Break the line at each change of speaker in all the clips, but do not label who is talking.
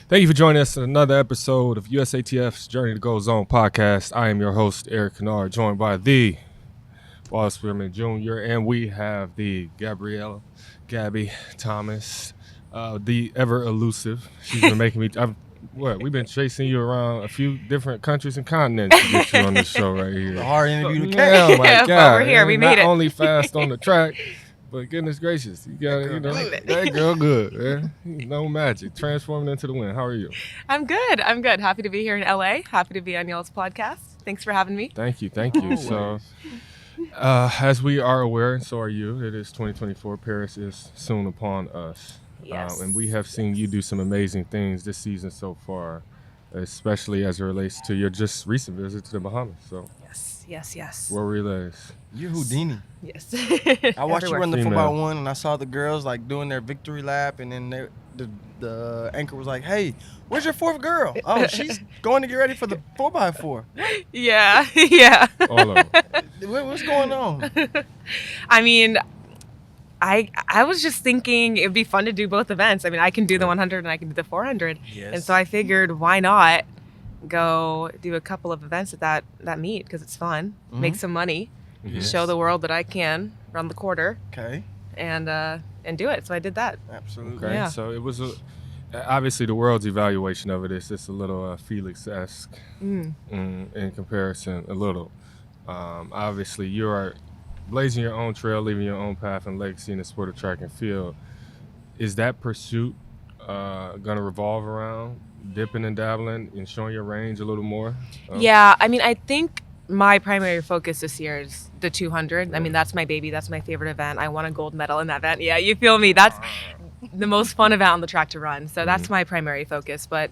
Thank you for joining us in another episode of USATF's Journey to Go Zone podcast. I am your host, Eric Kennard, joined by the Wallace Spearman Jr., and we have the Gabby Thomas, the ever elusive. She's been making me. We've been chasing you around a few different countries and continents to get you on this show right here.
A hard interview to
Yeah,
catch.
oh my
But
God.
we're here. We
And
made
not
it.
only fast on the track, but goodness gracious, you got that girl good, man. No magic. Transforming into the wind. How are you?
I'm good. Happy to be here in LA. Happy to be on y'all's podcast. Thanks for having me.
Thank you. So, as we are aware, and so are you, it is 2024. Paris is soon upon us.
Yes.
And we have seen you do some amazing things this season so far, especially as it relates to your just recent visit to the Bahamas. So,
Yes.
World Relays.
You're Houdini.
Yes.
I watched you
Everywhere.
run the
Female.
4x1 and I saw the girls like doing their victory lap, and then the anchor was like, "Hey, where's your fourth girl?" Oh, she's going to get ready for the 4x4.
Yeah.
All of them.
What's going on?
I mean, I was just thinking it'd be fun to do both events. I mean, I can do the 100 and I can do the 400.
Yes.
And so I figured, why not go do a couple of events at that meet, because it's fun, make some money,
Yes.
show the world that I can run the quarter,
Okay.
and do it. So I did that.
Absolutely.
Okay,
Yeah.
so it was obviously the world's evaluation of it is just a little Felix-esque in comparison, a little. Obviously, you are blazing your own trail, leaving your own path and legacy in the sport of track and field. Is that pursuit going to revolve around dipping and dabbling and showing your range a little more?
Yeah, I mean, I think my primary focus this year is the 200. I mean, that's my baby. That's my favorite event. I won a gold medal in that event. Yeah, you feel me? That's the most fun event on the track to run. So that's my primary focus. But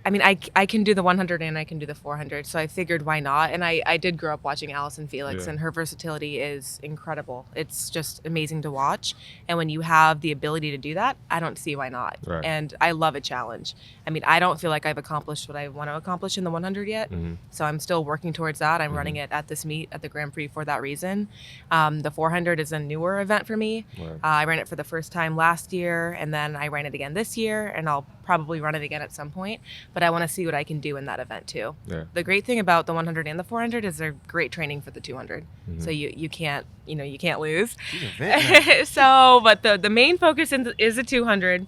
I mean, I can do the 100 and I can do the 400. So I figured, why not? And I did grow up watching Allison Felix,
Yeah.
and her versatility is incredible. It's just amazing to watch. And when you have the ability to do that, I don't see why not.
Right.
And I love a challenge. I mean, I don't feel like I've accomplished what I want to accomplish in the 100 yet. So I'm still working towards that. I'm running it at this meet at the Grand Prix for that reason. The 400 is a newer event for me.
Right.
I ran it for the first time last year, and then I ran it again this year, and I'll probably run it again at some point. But I want to see what I can do in that event too.
Yeah.
The great thing about the 100 and the 400 is they're great training for the 200. So you can't lose.
She's a vet now.
So, but the main focus is the 200.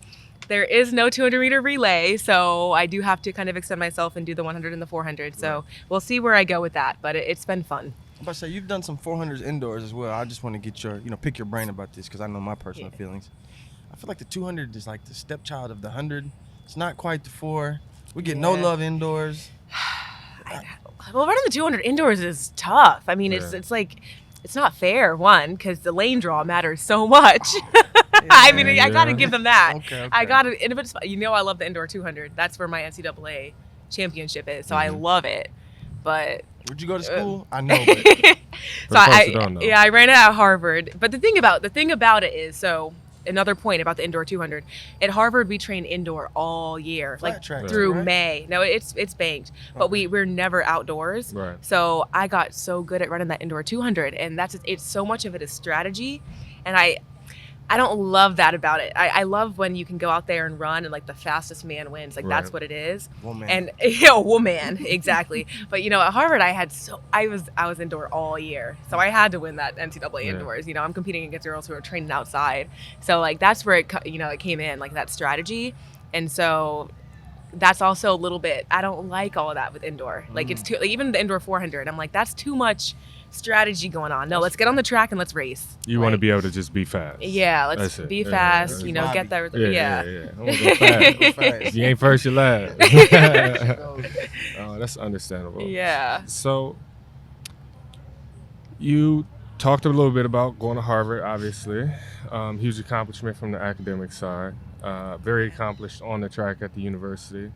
There is no 200-meter relay, so I do have to kind of extend myself and do the 100 and the 400. So we'll see where I go with that, but it's been fun.
I'm about to say, you've done some 400s indoors as well. I just want to get your, pick your brain about this because I know my personal feelings. I feel like the 200 is like the stepchild of the 100. It's not quite the 4. We get no
Yeah.
love indoors.
Well, running the 200 indoors is tough. I mean,
Yeah.
it's like, it's not fair, one, because the lane draw matters so much. I mean, I got to give them that.
Okay.
I got to, I love the indoor 200. That's where my NCAA championship is, so I love it. But
Would you go to school? I know, but
so
folks who don't know.
I ran it at Harvard. But the thing about it is, so another point about the indoor 200, at Harvard we train indoor all year,
Flat
like
track,
through
right?
May. No, it's banked, but we're never outdoors.
Right.
So I got so good at running that indoor 200, and it's so much of it is strategy, and I don't love that about it. I love when you can go out there and run and like the fastest man wins. Like that's
Right.
what it is.
Woman.
And woman, exactly. But at Harvard I was indoor all year. So I had to win that NCAA
Yeah.
indoors. I'm competing against girls who are training outside. So like that's where it came in, like that strategy. And so that's also a little bit, I don't like all of that with indoor. Like it's too, like, even the indoor 400, I'm like, that's too much strategy going on. No, let's get on the track and let's race.
You want to be able to just be fast.
Yeah,
That's
let's
it.
be
Yeah,
fast,
yeah.
get there.
Yeah. I want to go fast.
Go fast.
If you ain't first, you're last. Oh, that's understandable.
Yeah.
So, you talked a little bit about going to Harvard, obviously. Huge accomplishment from the academic side. Very accomplished on the track at the university.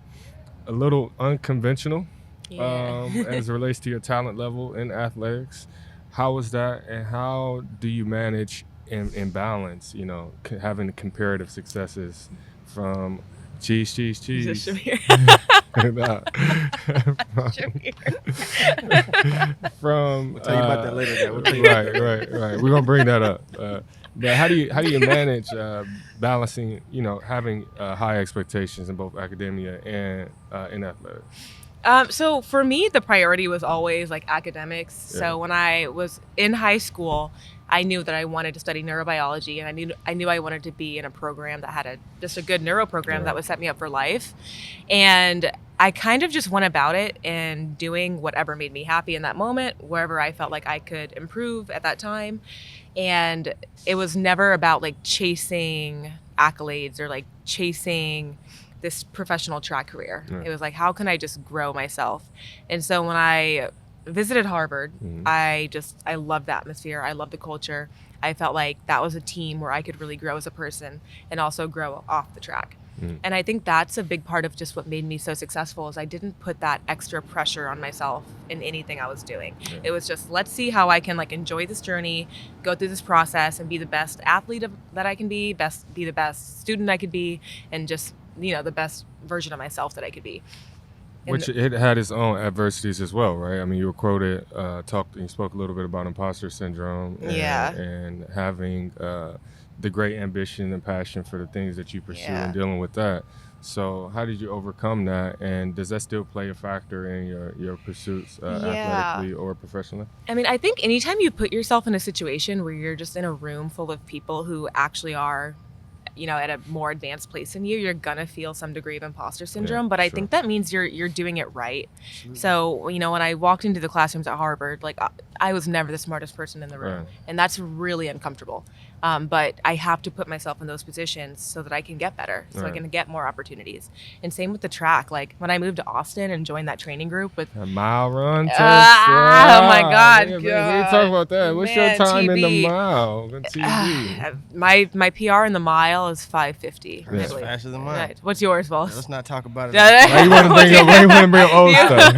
A little unconventional
Yeah.
as it relates to your talent level in athletics. How was that, and how do you manage and balance, having the comparative successes from cheese.
Shamir.
Nah. From
We'll tell you about that later. We'll tell you about that.
right. We're gonna bring that up. But how do you manage balancing, having high expectations in both academia and in athletics?
So for me, the priority was always like academics.
Yeah.
So when I was in high school, I knew that I wanted to study neurobiology, and I knew I wanted to be in a program that had just a good neuro program that would set me up for life. And I kind of just went about it and doing whatever made me happy in that moment, wherever I felt like I could improve at that time. And it was never about like chasing accolades or like chasing this professional track career.
Yeah.
It was like, how can I just grow myself? And so when I visited Harvard, I loved the atmosphere. I loved the culture. I felt like that was a team where I could really grow as a person and also grow off the track. And I think that's a big part of just what made me so successful is I didn't put that extra pressure on myself in anything I was doing.
Yeah.
It was just, let's see how I can like enjoy this journey, go through this process and be the best athlete that I can be the best student I could be, and just, the best version of myself that I could be.
Which it had its own adversities as well, right? I mean, you were quoted, you spoke a little bit about imposter syndrome and having the great ambition and passion for the things that you pursue and dealing with that. So how did you overcome that? And does that still play a factor in your pursuits athletically or professionally?
I mean, I think anytime you put yourself in a situation where you're just in a room full of people who actually are at a more advanced place than you're gonna feel some degree of imposter syndrome. But I think that means you're doing it right. Absolutely. So, when I walked into the classrooms at Harvard, like I was never the smartest person in the room. Right. And that's really uncomfortable. But I have to put myself in those positions so that I can get better, so I can get more opportunities. And same with the track. Like when I moved to Austin and joined that training group with
a mile run test.
Oh my God!
We talk about that. What's your time in the mile?
My PR in the mile is 5:50.
That's faster than mine. Right.
What's yours, boss?
Let's not talk about it.
Why you want to bring up old stuff?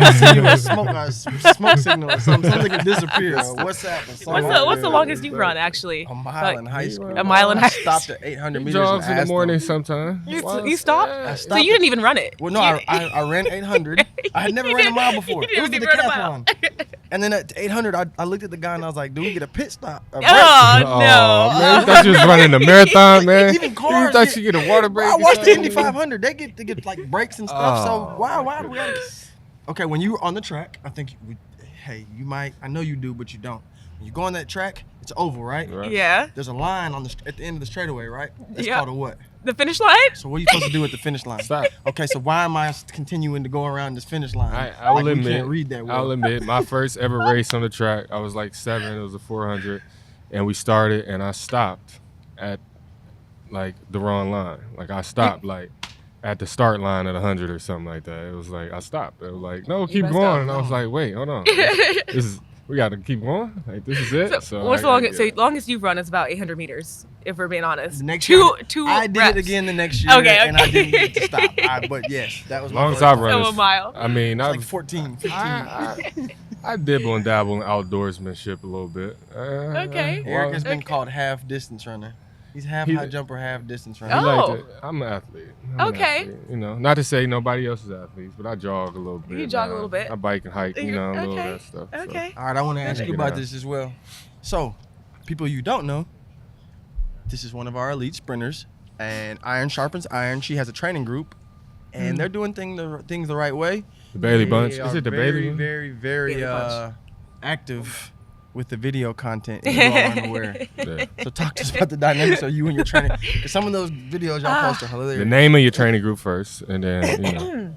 Smoke signal or something that disappears. What's
the longest you've run actually?
A mile in high school.
A mile in high school.
I stopped at 800 meters.
Jogs in the morning sometime.
You stopped? I stopped? So you didn't even run it?
Well, no, I ran 800. I had never ran a mile before. It was the decathlon. And then at 800, I looked at the guy and I was like, "Do we get a pit stop?"
Oh no!
Man, you thought you was running a marathon, man.
Even cars.
You thought you get a water break.
I watched the Indy 500. They get like breaks and stuff. So why do we? Okay, when you're on the track, I think you might. I know you do, but you don't. When you go on that track, it's oval, right?
Yeah.
There's a line at the end of the straightaway, right? That's called a what?
The finish line?
So what are you supposed to do at the finish line?
Stop.
Okay, so why am I continuing to go around this finish line?
I will admit,
can't read that well.
I'll admit, my first ever race on the track, I was like 7. It was a 400, and we started, and I stopped at like the wrong line. Like I stopped like at the start line at 100 or something like that. It was like I stopped. It was like, no, keep going, and I was like, wait, hold on. We got to keep going. Like this is it.
So what's the longest? So longest you've run is about 800 meters. If we're being honest.
Next year, I did
reps.
it again the next year, and I didn't get to stop. But yes, that was my
first time. So
a mile.
I mean,
like 14, 15.
I dibble and dabble in outdoorsmanship a little bit.
Okay.
Eric has been called half distance runner. He's half high jumper, half distance runner.
I'm an athlete.
Okay.
Not to say nobody else is athletes, but I jog a little bit.
You jog a little bit.
I bike and hike, a little of that stuff.
Okay.
So. All right, I want to ask you about this as well. So, people you don't know, this is one of our elite sprinters, and iron sharpens iron. She has a training group, and they're doing things the right way.
The Bailey Bunch. Is it the Bailey?
Very, very active with the video content, if you're all unaware. So talk to us about the dynamics of you and your training. Because some of those videos y'all post are hilarious.
The name of your training group first, and then,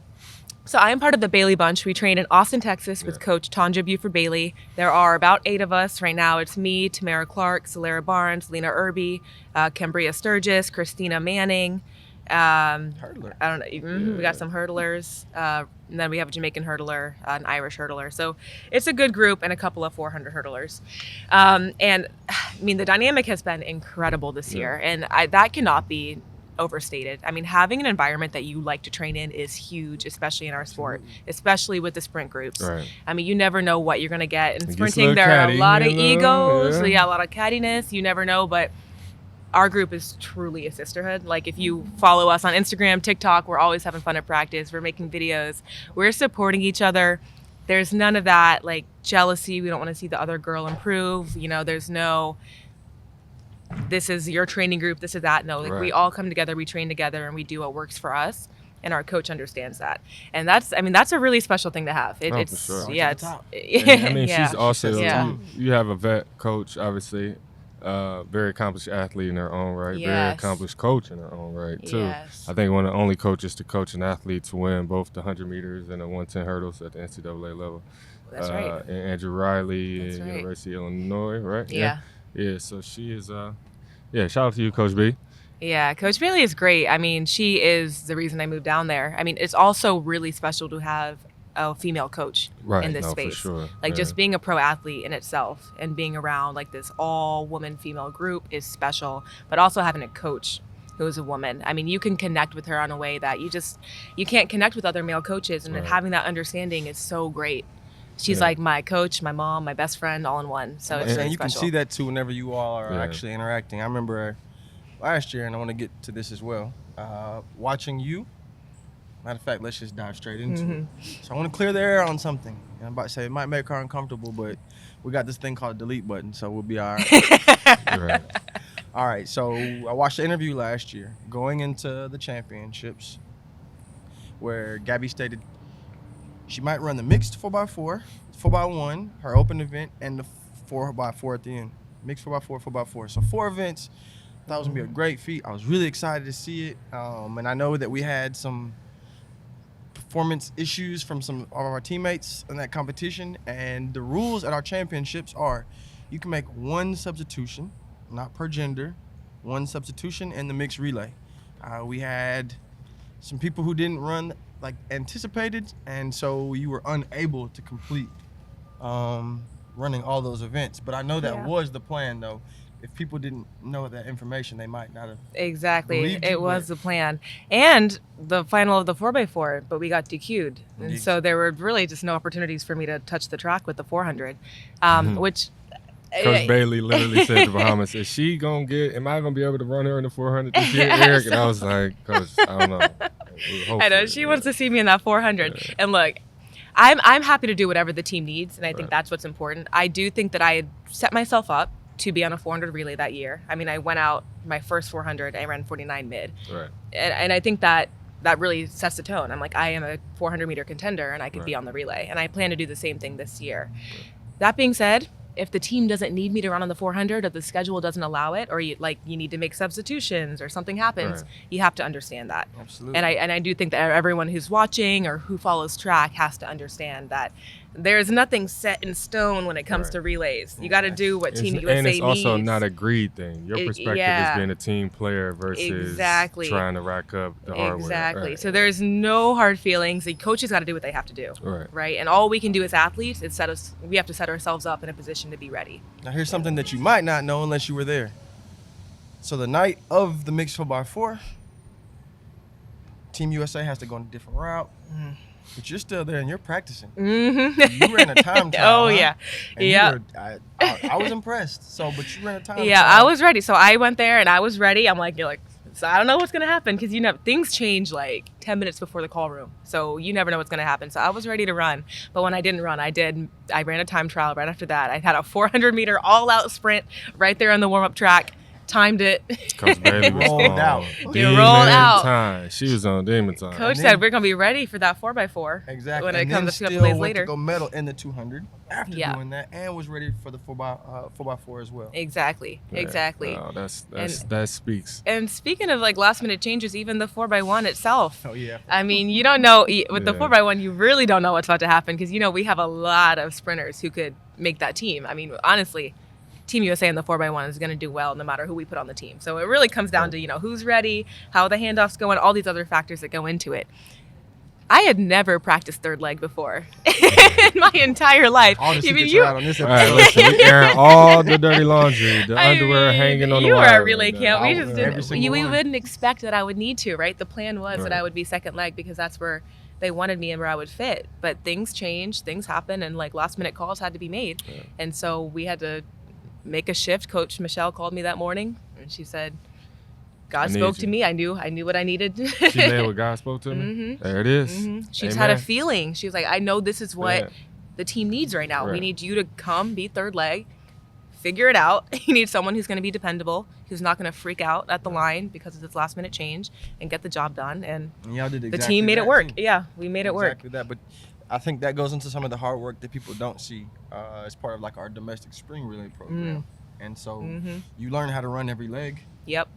So I am part of the Bailey Bunch. We train in Austin, Texas with Coach Tanja Buford Bailey. There are about 8 of us. Right now it's me, Tamara Clark, Celera Barnes, Lena Irby, Cambria Sturgis, Christina Manning.
Hurdler.
I don't know. We got some hurdlers. And then we have a Jamaican hurdler, an Irish hurdler. So it's a good group and a couple of 400 hurdlers. And I mean, the dynamic has been incredible this year. And that cannot be overstated. I mean, having an environment that you like to train in is huge, especially in our sport, especially with the sprint groups.
Right.
I mean, you never know what you're going to get. In sprinting, there are a lot of egos. So a lot of cattiness. You never know, but our group is truly a sisterhood. Like if you follow us on Instagram, TikTok, we're always having fun at practice. We're making videos. We're supporting each other. There's none of that like jealousy. We don't want to see the other girl improve. There's no this is your training group, this is that. No, like we all come together, we train together, and we do what works for us. And our coach understands that, and that's a really special thing to have. It's
for sure.
yeah, it's
And, I mean,
yeah.
she's also
Yeah.
you have a vet coach, obviously, very accomplished athlete in her own right, very
Yes.
accomplished coach in her own right too.
Yes.
I think one of the only coaches to coach an athlete to win both the 100 meters and the 110 hurdles at the NCAA level.
That's right.
And Andrew Riley
That's
in
right.
University of Illinois, right?
Yeah.
Yeah. So she is. Shout out to you, Coach B.
Yeah, Coach Bailey is great. I mean, she is the reason I moved down there. I mean, it's also really special to have a female coach in this space.
For sure.
Like just being a pro athlete in itself and being around like this all woman female group is special, but also having a coach who is a woman. I mean, you can connect with her on a way that you can't connect with other male coaches, and then having that understanding is so great. She's like my coach, my mom, my best friend, all in one. So it's really
you can
special.
see that too whenever you all are actually interacting. I remember last year, and I want to get to this as well, watching you. Matter of fact, let's just dive straight into it. So I want to clear the air on something. And I'm about to say it might make her uncomfortable, but we got this thing called a delete button, so we'll be all right. All right, so I watched the interview last year going into the championships where Gabby stated she might run the mixed 4x4, 4x1, her open event, and the 4x4 at the end. Mixed 4x4, 4x4. So 4 events. That was going to be a great feat. I was really excited to see it. And I know that we had some performance issues from some of our teammates in that competition. And the rules at our championships are you can make 1 substitution, not per gender, 1 substitution in the mixed relay. We had some people who didn't run like anticipated, and so you were unable to complete running all those events. But I know that was the plan, though. If people didn't know that information, they might not have.
Exactly. It was the plan. And the final of the 4x4, but we got DQ'd. And so there were really just no opportunities for me to touch the track with the 400, which...
Coach Bailey literally said to Bahamas, am I going to be able to run her in the 400 this year, Eric? And I was like, Coach, I don't know.
I know. She wants to see me in that 400. Yeah. And look, I'm happy to do whatever the team needs, and I think that's what's important. I do think that I had set myself up to be on a 400 relay that year. I mean, I went out my first 400, I ran 49 mid.
Right.
And I think that really sets the tone. I'm like, I am a 400 meter contender, and I could be on the relay. And I plan to do the same thing this year. That being said, if the team doesn't need me to run on the 400, or the schedule doesn't allow it, or you need to make substitutions, or something happens, you have to understand that.
Absolutely.
And I do think that everyone who's watching or who follows track has to understand that there's nothing set in stone when it comes to relays. You got to do what Team USA needs.
And it's also not a greed thing. Your perspective is being a team player versus trying to rack up the hardware.
Exactly. So there's no hard feelings. The coaches got to do what they have to do. Right. And all we can do as athletes is we have to set ourselves up in a position to be ready.
Now here's something that you might not know unless you were there. So the night of the mixed 4x4, Team USA has to go on a different route. But you're still there and you're practicing. You ran a time trial. I was impressed. But you ran a time trial.
I was ready. So I went there and I was ready. I'm like, so I don't know what's going to happen, because things change like 10 minutes before the call room. So you never know what's going to happen. So I was ready to run. But when I didn't run, I ran a time trial right after that. I had a 400 meter all out sprint right there on the warm up track. Timed it.
Coach Bailey was
rolled out.
Time. She was on demon time.
Coach said we're gonna be ready for that 4x4.
Exactly.
When it
and
comes a couple
days
later.
Went to go medal in the 200 after doing that, and was ready for the 4x4 as well.
Exactly. Exactly.
Wow, that speaks.
And speaking of like last minute changes, even the 4x1 itself.
Oh yeah.
I mean, you don't know with the 4x1, you really don't know what's about to happen, because we have a lot of sprinters who could make that team. I mean, honestly. Team USA in the 4x1 is going to do well no matter who we put on the team. So it really comes down to, who's ready, how the handoff's going, all these other factors that go into it. I had never practiced third leg before in my entire life.
All the secrets are out on this episode.
All right, listen, we airing all the dirty laundry, the underwear hanging on the wire.
You were at relay camp. We just didn't. We
one.
wouldn't expect that I would need to, right? The plan was that I would be second leg because that's where they wanted me and where I would fit. But things changed, things happen, and like last minute calls had to be made. Yeah. And so we had to make a shift. Coach Michelle called me that morning and she said, God spoke to me. I knew what I needed.
She nailed what God spoke to me.
Mm-hmm.
There it is.
Mm-hmm. She just had a feeling. She was like, I know this is what the team needs right now. We need you to come, be third leg, figure it out. You need someone who's going to be dependable, who's not going to freak out at the line because of this last minute change, and get the job done. And
y'all did exactly
the team made it work.
too.
Yeah, we made it work.
Exactly that. But I think that goes into some of the hard work that people don't see as part of like our domestic spring relay program. And so you learn how to run every leg.
Yep.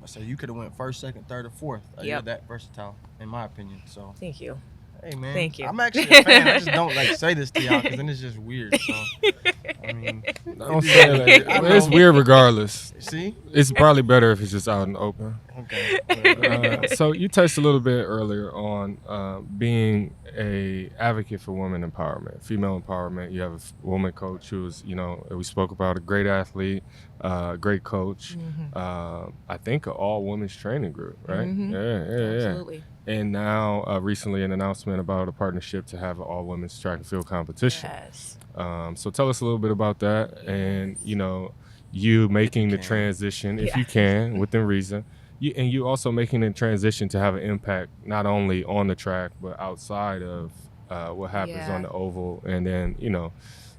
So you could have went first, second, third, or fourth. You're that versatile, in my opinion. So
thank you.
Hey man,
thank you.
I'm actually a fan. I just don't like say this to y'all because then it's just weird. So, I mean,
Don't say that. It's weird regardless.
See,
it's probably better if it's just out in the open.
Okay.
So you touched a little bit earlier on being a advocate for women empowerment, female empowerment. You have a woman coach who's, we spoke about, a great athlete, great coach. I think an all women's training group, right? Yeah.
Absolutely.
And now recently an announcement about a partnership to have an all women's track and field competition.
Yes.
So tell us a little bit about that, and you making the transition, if you can, within reason. You also making the transition to have an impact not only on the track but outside of what happens on the oval, and then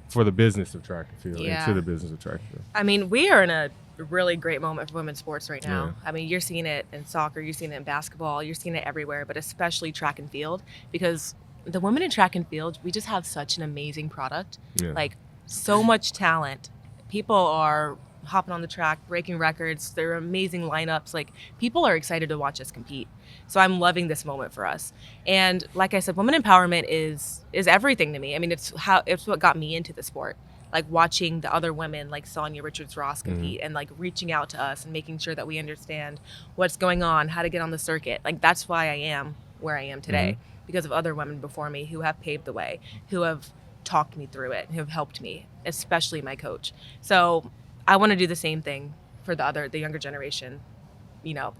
for the business of track and field, into the business of track and field.
I mean, we are in a really great moment for women's sports right now. I mean, you're seeing it in soccer, you're seeing it in basketball, you're seeing it everywhere, but especially track and field, because the women in track and field, we just have such an amazing product. Like, so much talent. People are hopping on the track, breaking records. They're amazing lineups. Like, people are excited to watch us compete. So I'm loving this moment for us. And like I said, women empowerment is everything to me. I mean, it's what got me into the sport. Like, watching the other women like Sonia Richards-Ross compete and like reaching out to us and making sure that we understand what's going on, how to get on the circuit. Like, that's why I am where I am today, because of other women before me who have paved the way, who have talked me through it, who have helped me, especially my coach. So I want to do the same thing for the younger generation,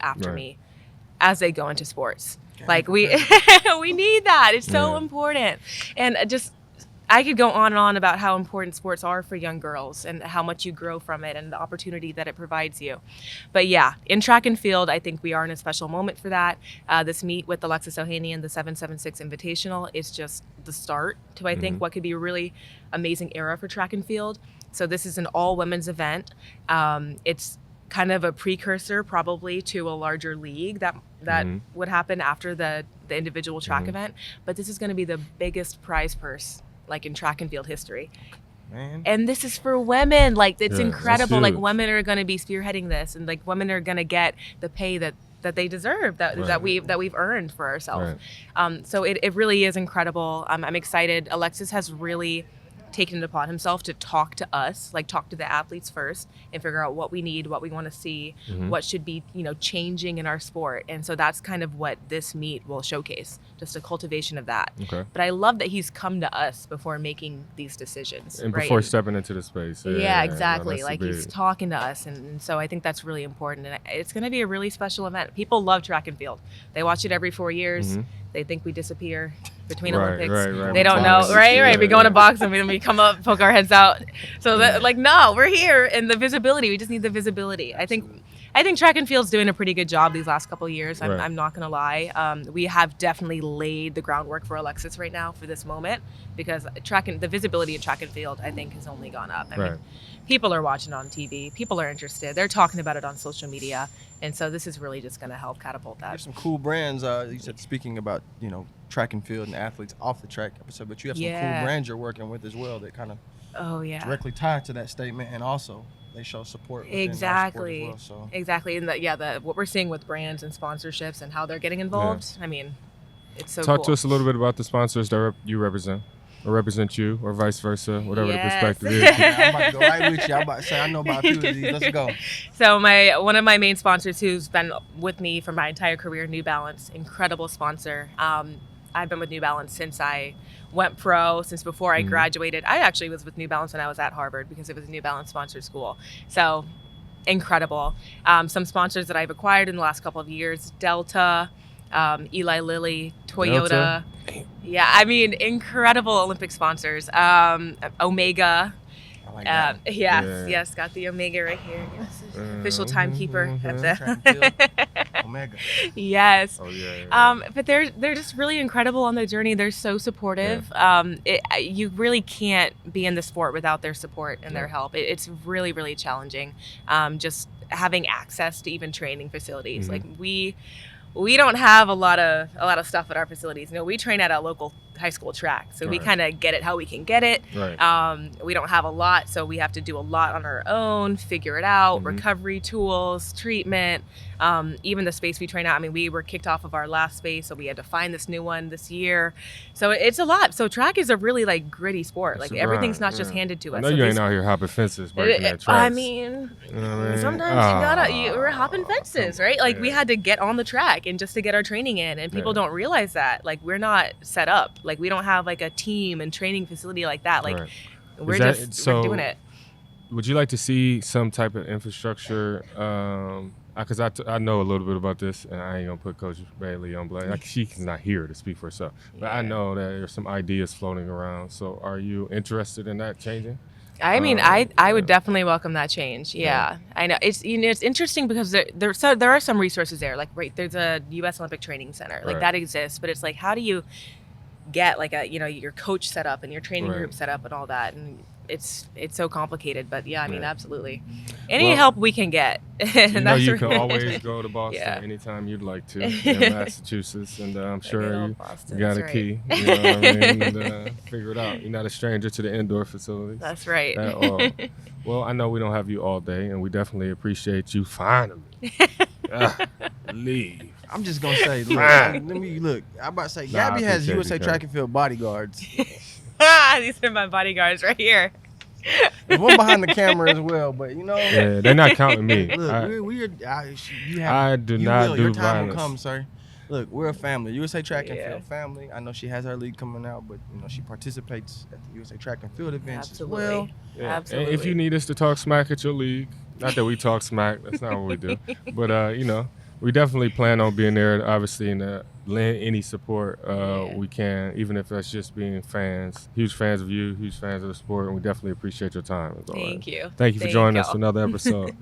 after me, as they go into sports. Like, we need that. It's so important. And I could go on and on about how important sports are for young girls and how much you grow from it and the opportunity that it provides you. But in track and field, I think we are in a special moment for that. This meet with Alexis Ohanian, the 776 Invitational, is just the start to, I think, what could be a really amazing era for track and field. So this is an all-women's event. It's kind of a precursor probably to a larger league that would happen after the individual track event. But this is going to be the biggest prize purse like in track and field history.
Man.
And this is for women. Like, it's incredible. Like, women are going to be spearheading this, and like women are going to get the pay that they deserve, that we've earned for ourselves. So it really is incredible. I'm excited. Alexis has really taken it upon himself to talk to us, like talk to the athletes first and figure out what we need, what we want to see, what should be, changing in our sport. And so that's kind of what this meet will showcase, just a cultivation of that. But I love that he's come to us before making these decisions.
And before stepping into the space.
Yeah, exactly. Like, he's talking to us. And so I think that's really important. And it's going to be a really special event. People love track and field. They watch it every 4 years. They think we disappear between Olympics. They don't know, right? We go in a box and we come up, poke our heads out. So no, we're here. And the visibility, we just need the visibility. I think track and field's doing a pretty good job these last couple of years. I'm not going to lie. We have definitely laid the groundwork for Alexis right now for this moment, because the visibility in track and field, I think, has only gone up. I mean, people are watching on TV. People are interested. They're talking about it on social media. And so this is really just going to help catapult that.
There's some cool brands. You said, speaking about, track and field and athletes off the track episode, but you have some cool brands you're working with as well that kind of directly tie to that statement, and also they show support.
Exactly.
Our sport as well, so.
Exactly. And what we're seeing with brands and sponsorships and how they're getting involved, I mean, it's so
Talk
cool.
to us a little bit about the sponsors that you represent. Or represent you, or vice versa, whatever the perspective is.
I'm about to go right with you. I'm about to say, I know about a few of these. Let's go.
So one of my main sponsors, who's been with me for my entire career, New Balance, incredible sponsor. I've been with New Balance since I went pro, since before I graduated. I actually was with New Balance when I was at Harvard, because it was a New Balance sponsored school. So incredible. Some sponsors that I've acquired in the last couple of years: Delta, Eli Lilly, Toyota.
Delta?
Yeah, I mean, incredible Olympic sponsors. Omega.
I like that.
Yes, got the Omega right here. Yes, official timekeeper at
Track and field.
the.
Omega.
Yes.
Oh yeah.
But they're just really incredible on the journey. They're so supportive. You really can't be in the sport without their support and their help. It's really, really challenging. Just having access to even training facilities. Like we don't have a lot of stuff at our facilities. We train at a local high school track, so we kind of get it how we can get it.
Right.
We don't have a lot, so we have to do a lot on our own, figure it out, recovery tools, treatment, even the space we train out. I mean, we were kicked off of our last space, so we had to find this new one this year. So it's a lot. So track is a really like gritty sport.
It's
like
a
everything's
grind,
not just handed to
I
us.
know
So
you
these-
ain't out here hopping fences, breaking that tracks.
I mean,
You know what I mean?
sometimes we're hopping fences, right? Like we
yeah.
had to get on the track and just to get our training in, and people don't realize that. Like we're not set up. Like we don't have like a team and training facility like that. Like
Right.
we're
Is that-
just
so-
we're doing it.
Would you like to see some type of infrastructure? Because I know a little bit about this, and I ain't gonna put Coach Bailey on blast. Like, she's not here to speak for herself, but I know that there's some ideas floating around. So, are you interested in that changing?
I mean, I would definitely welcome that change. Yeah, I know. It's it's interesting because there are some resources there. Like there's a U.S. Olympic Training Center, like that exists. But it's like, how do you get like your coach set up and your training group set up and all that? And it's so complicated. But yeah, I mean, absolutely. Any help we can get.
You know, you can always go to Boston anytime you'd like to in Massachusetts, and I'm sure you got a key. You know what I mean? And, figure it out. You're not a stranger to the indoor facilities.
That's right.
At all. Well, I know we don't have you all day, and we definitely appreciate you finally. Leave.
I'm just gonna say, look. I'm about to say, Gabby
I
has
appreciate
USA
you,
Track and Field bodyguards.
These are my bodyguards right here.
There's one behind the camera as well, but
Yeah, they're not counting me.
Look,
I do not do
your time will
violence.
come, sir. Look, we're a family. USA Track and Field family. I know she has her league coming out, but she participates at the USA Track and Field events as well.
Yeah.
And
Absolutely.
if you need us to talk smack at your league, not that we talk smack, that's not what we do. But we definitely plan on being there, obviously, and lend any support we can, even if that's just being fans. Huge fans of you, huge fans of the sport, and we definitely appreciate your time. As always.
Thank you.
Thank you for joining us
y'all.
for another episode.